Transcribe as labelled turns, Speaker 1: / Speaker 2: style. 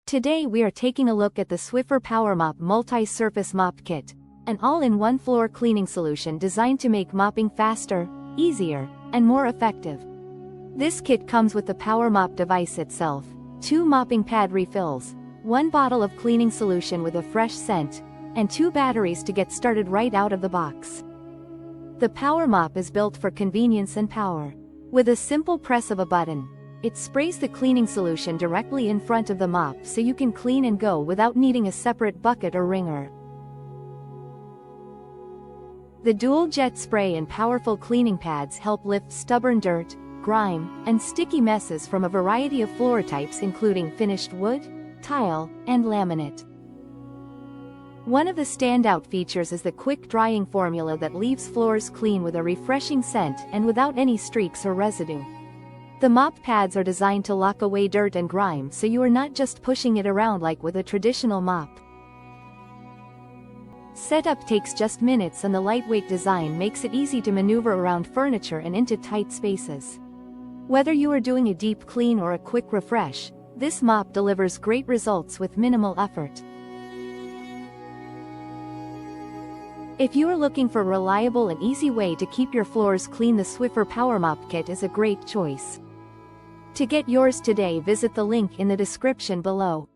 Speaker 1: Today we are taking a look at the Swiffer PowerMop Multi-Surface Mop Kit, an all-in-one floor cleaning solution designed to make mopping faster, easier, and more effective. This kit comes with the PowerMop device itself, 2 mopping pad refills, 1 bottle of cleaning solution with a fresh scent, and 2 batteries to get started right out of the box. The PowerMop is built for convenience and power. With a simple press of a button, it sprays the cleaning solution directly in front of the mop so you can clean and go without needing a separate bucket or wringer. The dual jet spray and powerful cleaning pads help lift stubborn dirt, grime, and sticky messes from a variety of floor types including finished wood, tile, and laminate. One of the standout features is the quick drying formula that leaves floors clean with a refreshing scent and without any streaks or residue. The mop pads are designed to lock away dirt and grime so you are not just pushing it around like with a traditional mop. Setup takes just minutes and the lightweight design makes it easy to maneuver around furniture and into tight spaces. Whether you are doing a deep clean or a quick refresh, this mop delivers great results with minimal effort. If you are looking for a reliable and easy way to keep your floors clean, the Swiffer PowerMop Kit is a great choice. To get yours today, visit the link in the description below.